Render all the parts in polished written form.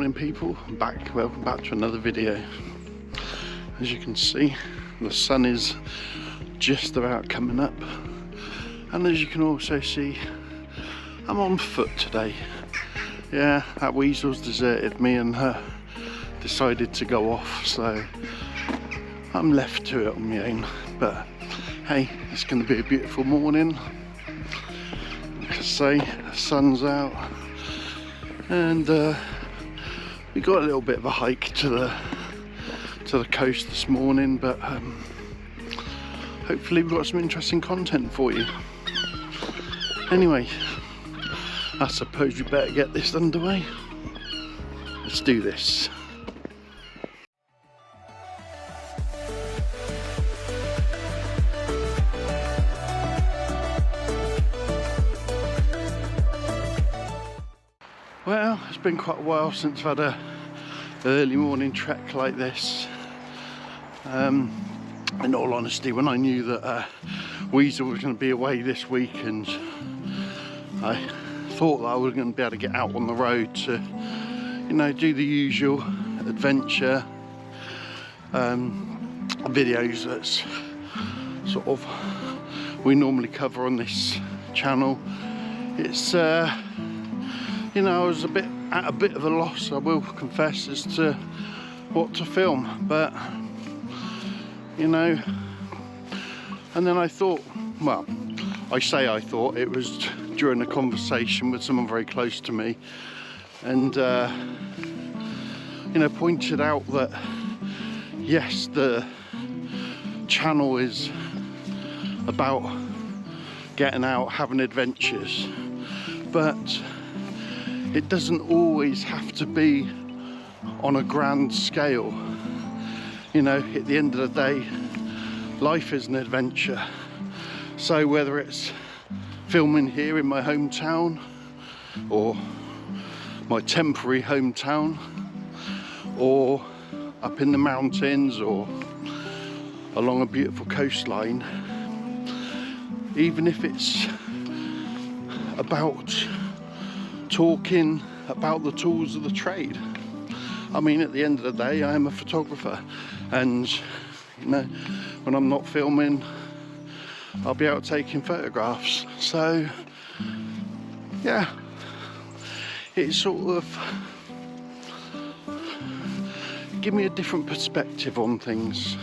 morning people, welcome back to another video. As you can see, the sun is just about coming up, and as you can also see, I'm on foot today. Yeah, that weasel's deserted me and decided to go off, so I'm left to it on my own. But hey, it's going to be a beautiful morning. Like I say, the sun's out, and we got a little bit of a hike to the coast this morning, but hopefully we've got some interesting content for you. Anyway, I suppose we better get this underway. Let's do this. Well, it's been quite a while since I've had a early morning trek like this. In all honesty, when I knew that Weasel was going to be away this week, and I thought that I was going to be able to get out on the road to, you know, do the usual adventure videos that's sort of we normally cover on this channel. It's you know, I was at a bit of a loss, I will confess, as to what to film, but you know, and then I thought, well, I thought it was during a conversation with someone very close to me, and you know, pointed out that yes, the channel is about getting out, having adventures, but it doesn't always have to be on a grand scale. You know, at the end of the day, life is an adventure. So whether it's filming here in my hometown, or my temporary hometown, or up in the mountains, or along a beautiful coastline, even if it's about talking about the tools of the trade. I mean, at the end of the day, I am a photographer, and you know, when I'm not filming, I'll be out taking photographs. So yeah, it's sort of give me a different perspective on things.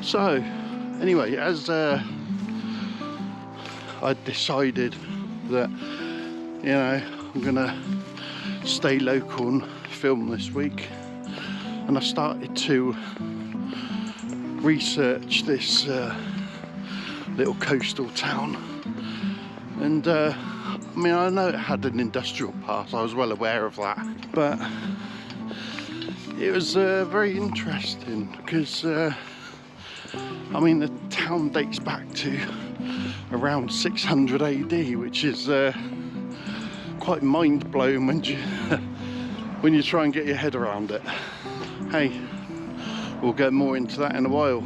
So anyway, as I decided that, you know, I'm gonna stay local and film this week, and I started to research this little coastal town. And I mean, I know it had an industrial part, I was well aware of that, but it was very interesting because I mean, the town dates back to around 600 AD, which is quite mind-blowing when you try and get your head around it. Hey, we'll get more into that in a while.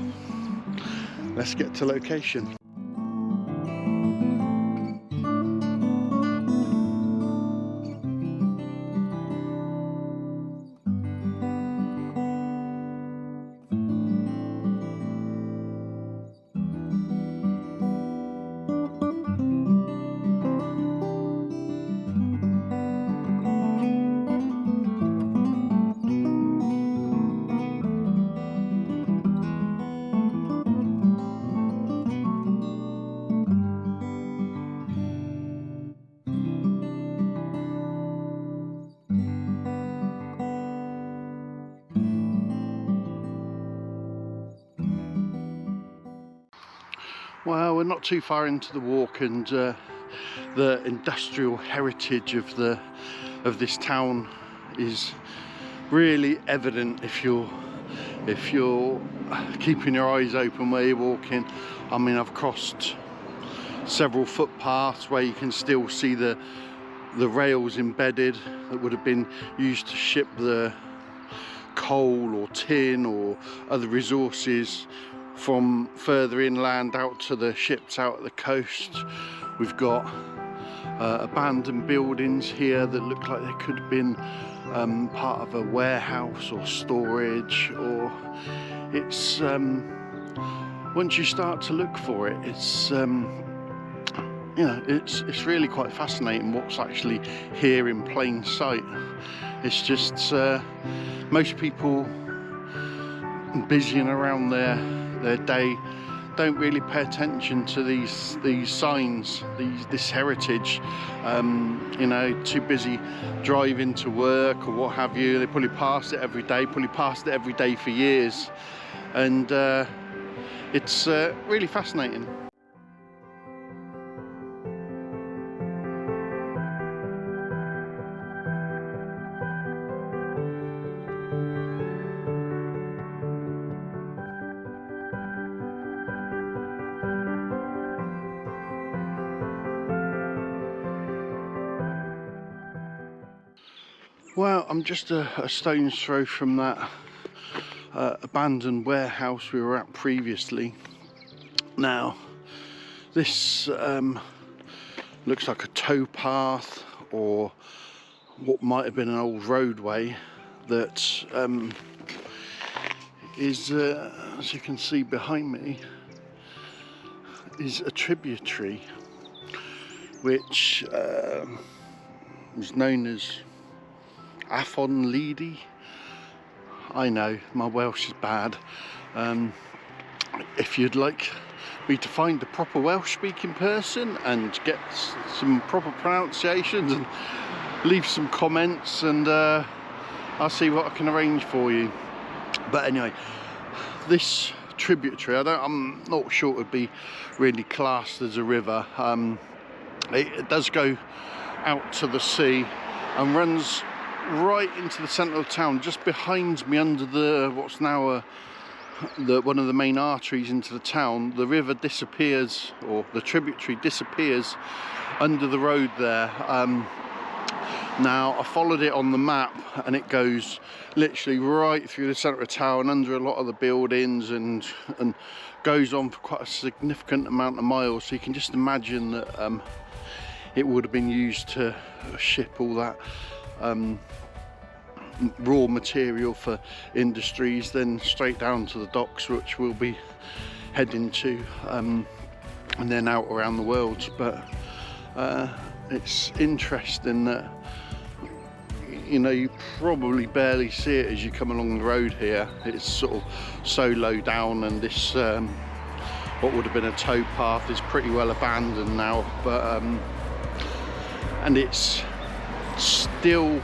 Let's get to location. Well, we're not too far into the walk, and the industrial heritage of this town is really evident if you're keeping your eyes open where you're walking. I mean, I've crossed several footpaths where you can still see the rails embedded that would have been used to ship the coal or tin or other resources from further inland out to the ships out at the coast. We've got abandoned buildings here that look like they could have been part of a warehouse or storage, or it's once you start to look for it, it's you know, it's really quite fascinating what's actually here in plain sight. It's just most people busying around their day don't really pay attention to these signs, this heritage. You know, too busy driving to work or what have you. They probably pass it every day, for years, and it's really fascinating. Well, I'm just a stone's throw from that abandoned warehouse we were at previously. Now, this looks like a towpath, or what might have been an old roadway that is, as you can see behind me, is a tributary which was known as Llanelli. I know my Welsh is bad. If you'd like me to find a proper Welsh speaking person and get some proper pronunciations, and leave some comments, and I'll see what I can arrange for you. But anyway, this tributary, I'm not sure it would be really classed as a river. It does go out to the sea and runs right into the centre of town, just behind me, under what's now one of the main arteries into the town. The river disappears, or the tributary disappears under the road there. Now, I followed it on the map, and it goes literally right through the centre of town, under a lot of the buildings, and goes on for quite a significant amount of miles. So you can just imagine that it would have been used to ship all that raw material for industries, then straight down to the docks, which we'll be heading to, and then out around the world. But it's interesting that, you know, you probably barely see it as you come along the road here. It's sort of so low down, and this what would have been a towpath is pretty well abandoned now, but and it's still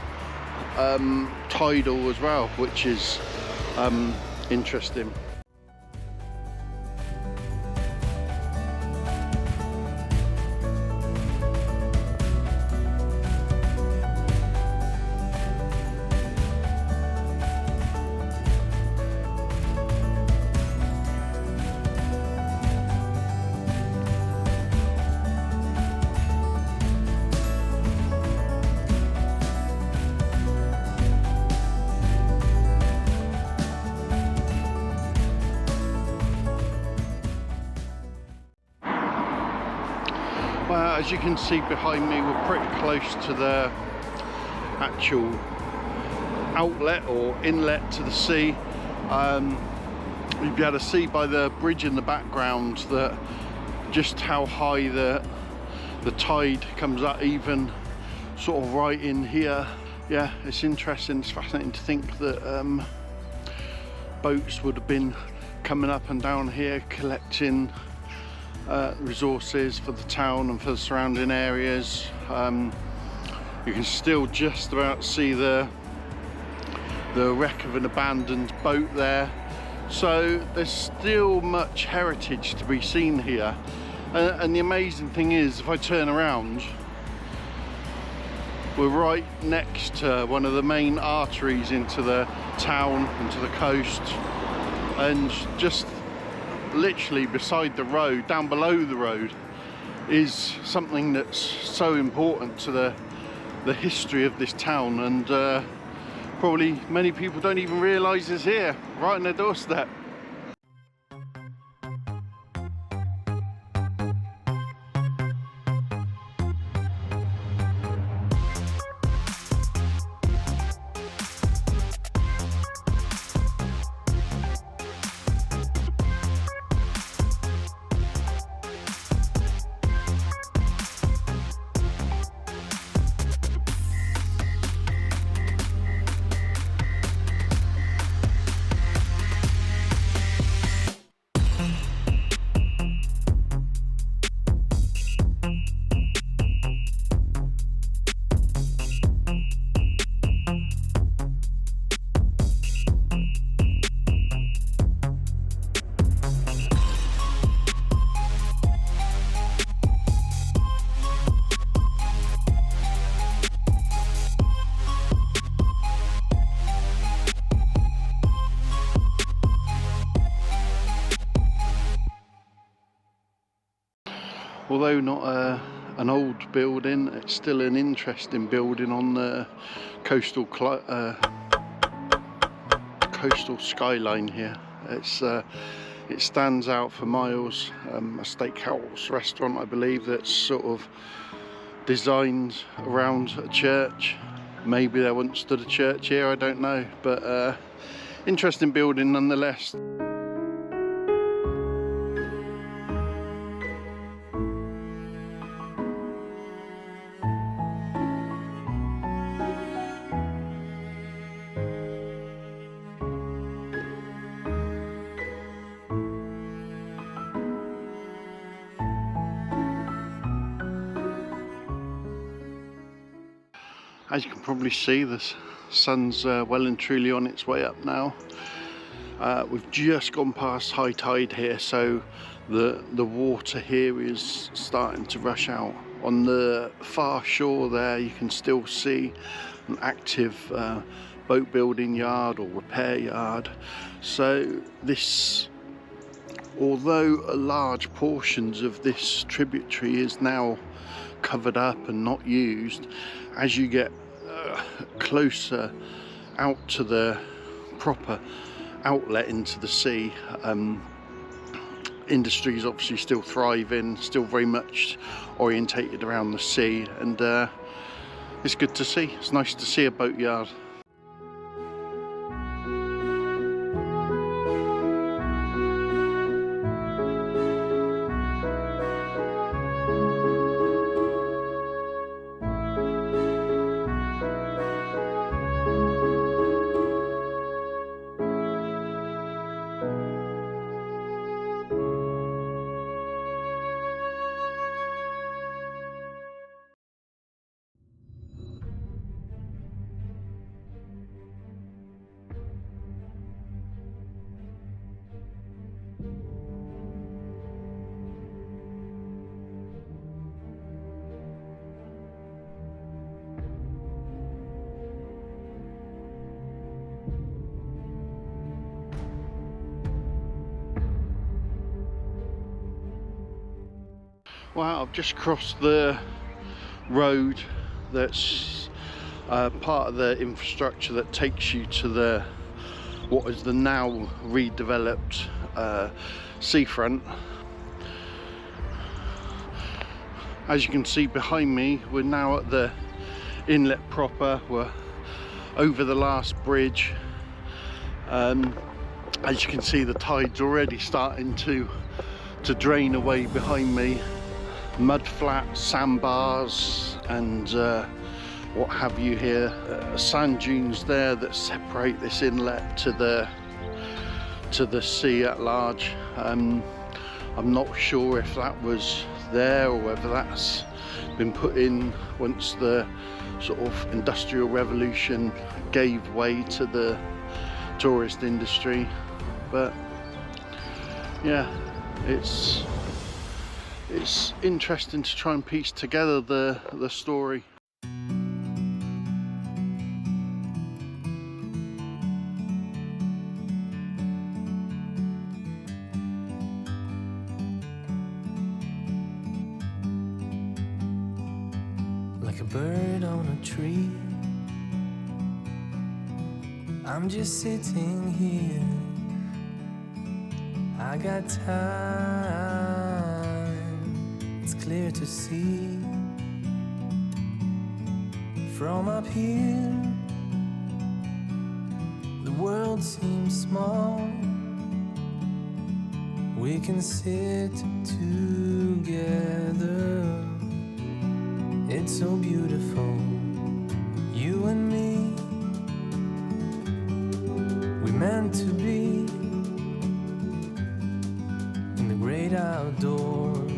tidal as well, which is interesting. Well, as you can see behind me, we're pretty close to the actual outlet or inlet to the sea. You'll be able to see by the bridge in the background that just how high the tide comes up, even sort of right in here. Yeah, it's interesting, it's fascinating to think that boats would have been coming up and down here collecting resources for the town and for the surrounding areas. You can still just about see the wreck of an abandoned boat there, so there's still much heritage to be seen here. And the amazing thing is, if I turn around, we're right next to one of the main arteries into the town and to the coast, and just literally beside the road, down below the road, is something that's so important to the history of this town, and probably many people don't even realise is here, right on their doorstep. although not an old building, it's still an interesting building on the coastal skyline here. It stands out for miles. A steakhouse restaurant, I believe, that's sort of designed around a church. Maybe there once stood a church here, I don't know, but interesting building nonetheless. As you can probably see, the sun's well and truly on its way up now. We've just gone past high tide here, so the water here is starting to rush out. On the far shore there, you can still see an active boat building yard or repair yard. So this, although large portions of this tributary is now covered up and not used, as you get closer out to the proper outlet into the sea, industry is obviously still thriving, still very much orientated around the sea, and it's good to see. It's nice to see a boatyard. Well, I've just crossed the road that's part of the infrastructure that takes you to what is the now redeveloped seafront. As you can see behind me, we're now at the inlet proper. We're over the last bridge. As you can see, the tide's already starting to drain away behind me. Mud flats, sandbars, and what have you here. Sand dunes there that separate this inlet to the sea at large. I'm not sure if that was there or whether that's been put in once the sort of industrial revolution gave way to the tourist industry. But yeah, it's interesting to try and piece together the story. Like a bird on a tree, I'm just sitting here. I got time, it's clear to see. From up here, the world seems small. We can sit together. It's so beautiful, you and me. We meant to be in the great outdoors,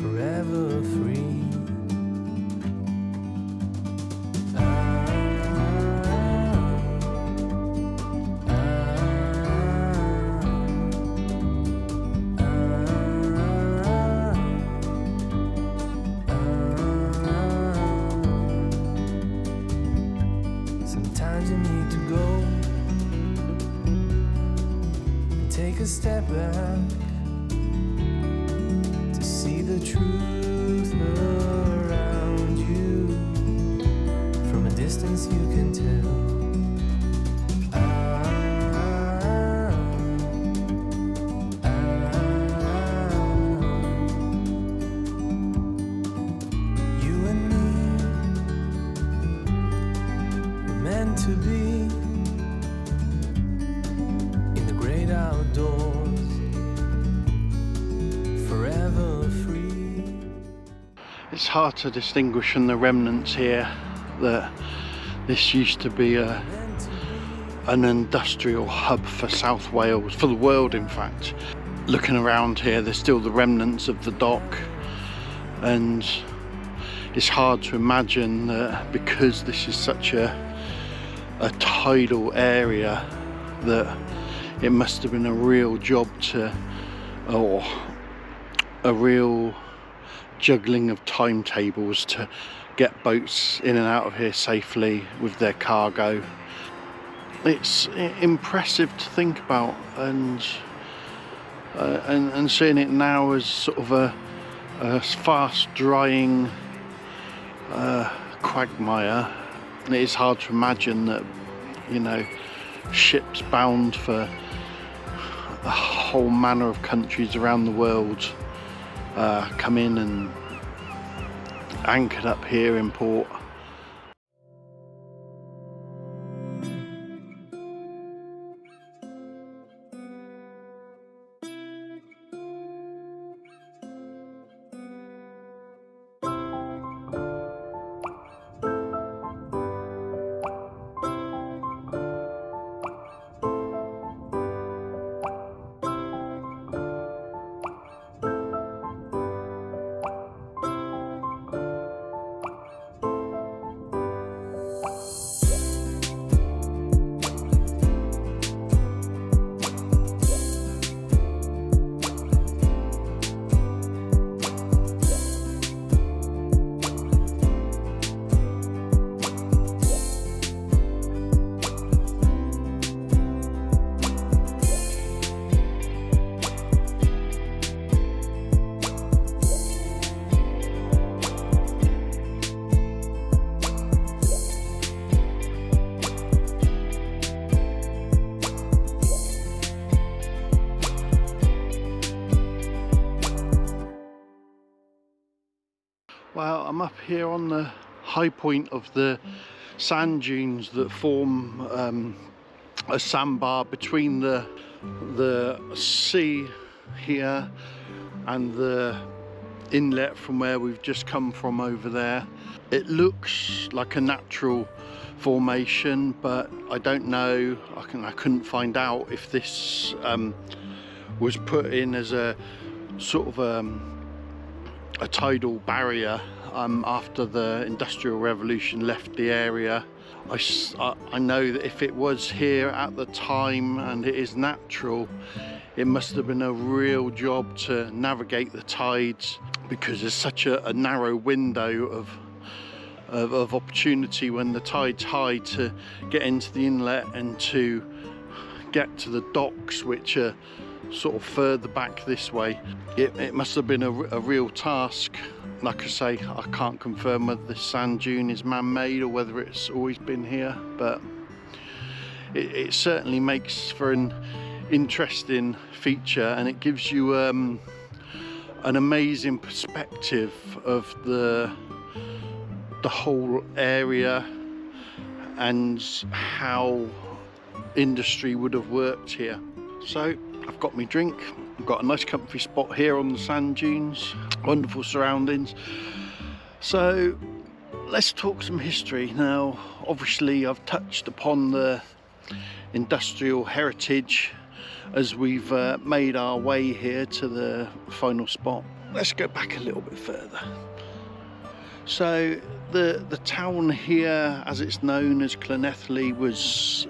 forever free. Sometimes you need to go and take a step back the truth around you. From a distance you can tell. You and me were meant to be in the great outdoors, forever free. It's hard to distinguish from the remnants here that this used to be an industrial hub for South Wales, for the world in fact. Looking around here, there's still the remnants of the dock, and it's hard to imagine that because this is such a tidal area that it must have been a real job or a real juggling of timetables to get boats in and out of here safely with their cargo. It's impressive to think about, and seeing it now as sort of a fast drying quagmire. It is hard to imagine that, you know, ships bound for a whole manner of countries around the world come in and anchored up here in port. Well, I'm up here on the high point of the sand dunes that form a sandbar between the sea here and the inlet from where we've just come from over there. It looks like a natural formation, but I don't know, I couldn't find out if this was put in as a sort of a tidal barrier after the Industrial Revolution left the area. I know that if it was here at the time and it is natural, it must have been a real job to navigate the tides, because there's such a narrow window of opportunity when the tide's high to get into the inlet and to get to the docks, which are sort of further back this way. It must have been a real task. Like I say, I can't confirm whether this sand dune is man-made or whether it's always been here, but it certainly makes for an interesting feature, and it gives you an amazing perspective of the whole area and how industry would have worked here. So I've got my drink, I've got a nice comfy spot here on the sand dunes, wonderful surroundings. So let's talk some history now. Obviously I've touched upon the industrial heritage as we've made our way here to the final spot. Let's go back a little bit further. So the town here, as it's known as Llanelli, was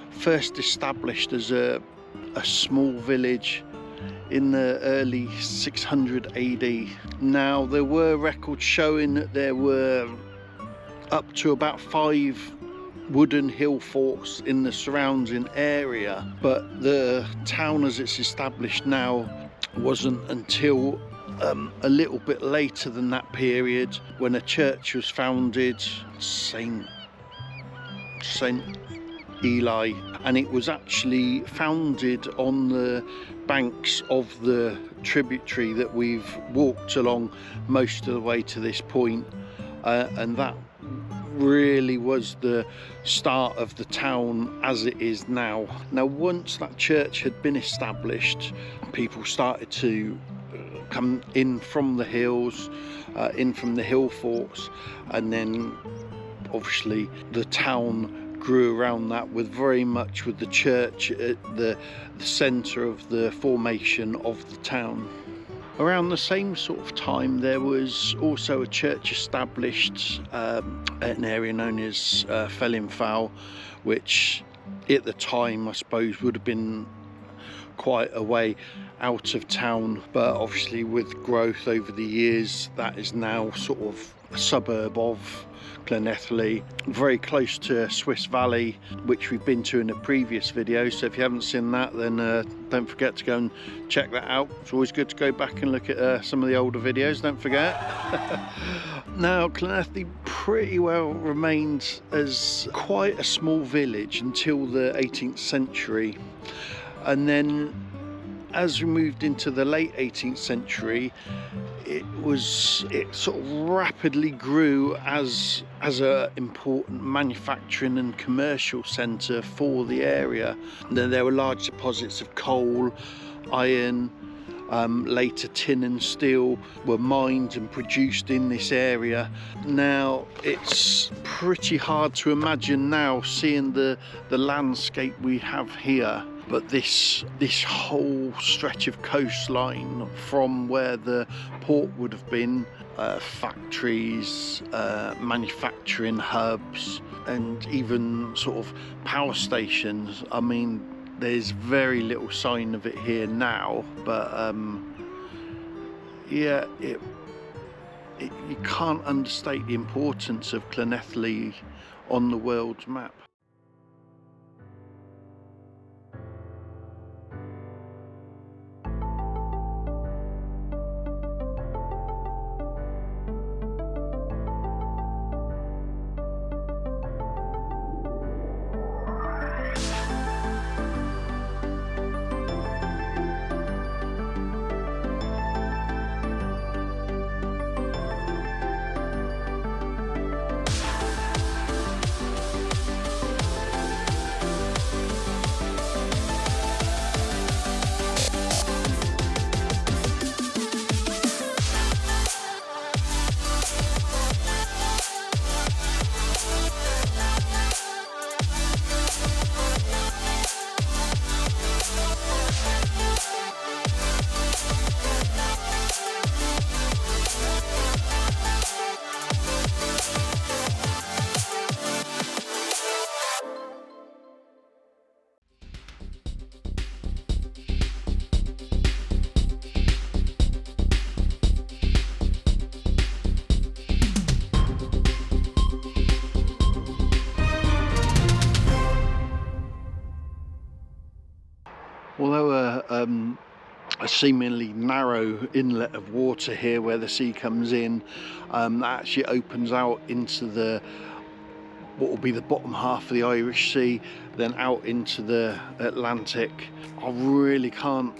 first established as a small village in the early 600 AD. Now there were records showing that there were up to about 5 wooden hill forts in the surrounding area, but the town as it's established now wasn't until a little bit later than that period, when a church was founded, Saint Eli, and it was actually founded on the banks of the tributary that we've walked along most of the way to this point, and that really was the start of the town as it is now. Now, once that church had been established, people started to come in from the hills, in from the hill forts, and then obviously the town grew around that, with very much with the church at the centre of the formation of the town. Around the same sort of time, there was also a church established at an area known as Llanelli, which at the time I suppose would have been quite a way out of town, but obviously with growth over the years, that is now sort of a suburb of Llanelli, very close to Swiss Valley, which we've been to in a previous video. So if you haven't seen that, then don't forget to go and check that out. It's always good to go back and look at some of the older videos, don't forget. Now, Llanelli pretty well remained as quite a small village until the 18th century, and then as we moved into the late 18th century, it sort of rapidly grew as a important manufacturing and commercial centre for the area. And then there were large deposits of coal, iron, later tin and steel were mined and produced in this area. Now, it's pretty hard to imagine now, seeing the landscape we have here. But this whole stretch of coastline from where the port would have been, factories, manufacturing hubs, and even sort of power stations. I mean, there's very little sign of it here now, but yeah, you can't understate the importance of Llanelli on the world's map. Although a seemingly narrow inlet of water here where the sea comes in, that actually opens out into what will be the bottom half of the Irish Sea, then out into the Atlantic. I really can't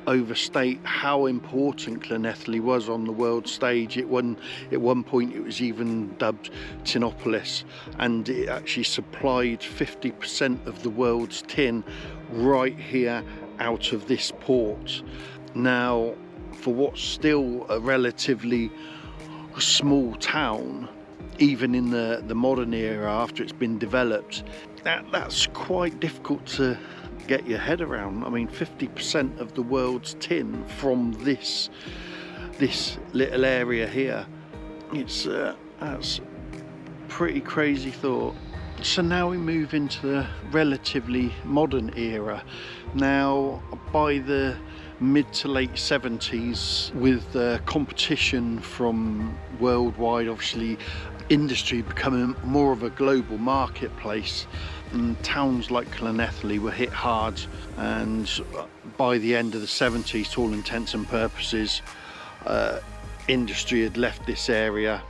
overstate how important Llanelli was on the world stage. At one point it was even dubbed Tinopolis, and it actually supplied 50% of the world's tin right here out of this port. Now, for what's still a relatively small town, even in the modern era after it's been developed, that's quite difficult to get your head around. I mean, 50% of the world's tin from this little area here. That's a pretty crazy thought. So now we move into the relatively modern era. Now, by the mid to late 70s, with the competition from worldwide, obviously, industry becoming more of a global marketplace, and towns like Llanelli were hit hard, and by the end of the 70s, to all intents and purposes, industry had left this area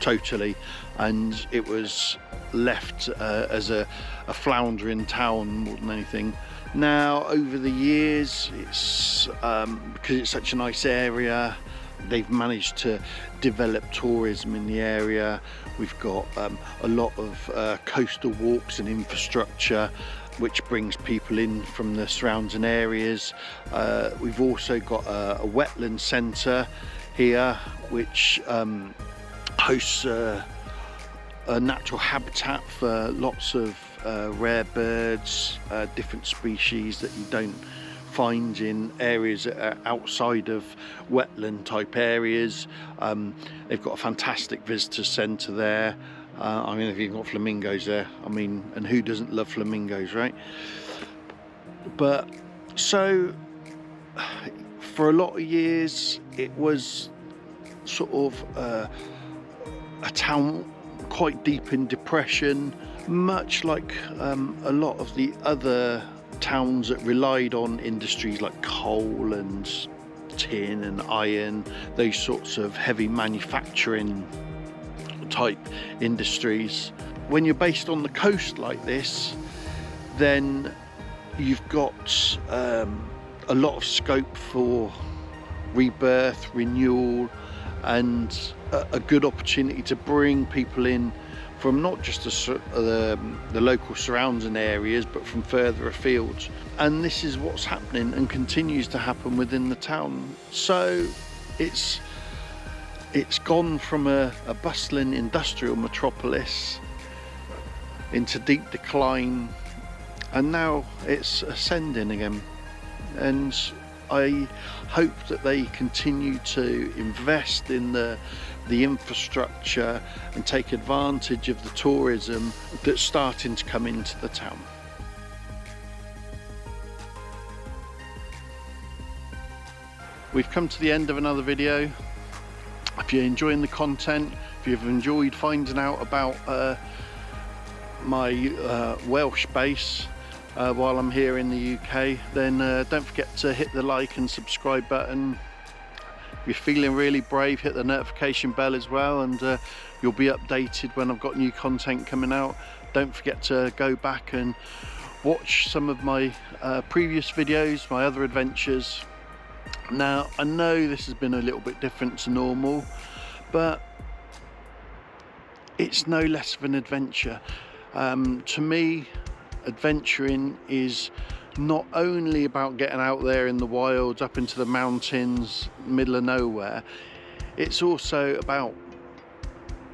totally, and it was left as a floundering town more than anything. Now over the years, it's because it's such a nice area, they've managed to develop tourism in the area. We've got a lot of coastal walks and infrastructure which brings people in from the surrounding areas. We've also got a wetland centre here which hosts a natural habitat for lots of rare birds, different species that you don't find in areas that are outside of wetland type areas. They've got a fantastic visitor centre there. I mean, they've even got flamingos there. I mean, and who doesn't love flamingos, right? But so for a lot of years it was sort of a town quite deep in depression, much like a lot of the other towns that relied on industries like coal and tin and iron, those sorts of heavy manufacturing type industries. When you're based on the coast like this, then you've got a lot of scope for rebirth, renewal, and a good opportunity to bring people in from not just the local surrounding areas, but from further afield. And this is what's happening and continues to happen within the town. So it's gone from a bustling industrial metropolis into deep decline, and now it's ascending again. And I hope that they continue to invest in the infrastructure and take advantage of the tourism that's starting to come into the town. We've come to the end of another video. If you're enjoying the content, if you've enjoyed finding out about my Welsh base while I'm here in the UK, then don't forget to hit the like and subscribe button. If you're feeling really brave, hit the notification bell as well, and you'll be updated when I've got new content coming out. Don't forget to go back and watch some of my previous videos, my other adventures. Now, I know this has been a little bit different to normal, but it's no less of an adventure. To me, adventuring is not only about getting out there in the wilds, up into the mountains, middle of nowhere. It's also about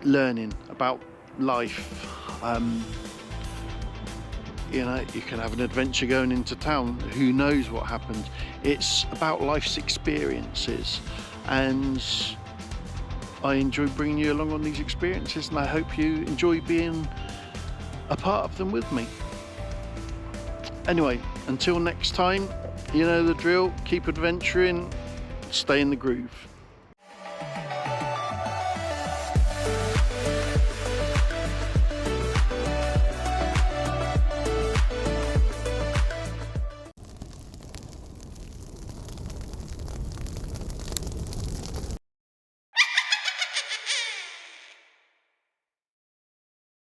learning about life. You know, you can have an adventure going into town, who knows what happens. It's about life's experiences, and I enjoy bringing you along on these experiences, and I hope you enjoy being a part of them with me. Anyway, until next time, you know the drill. Keep adventuring, stay in the groove.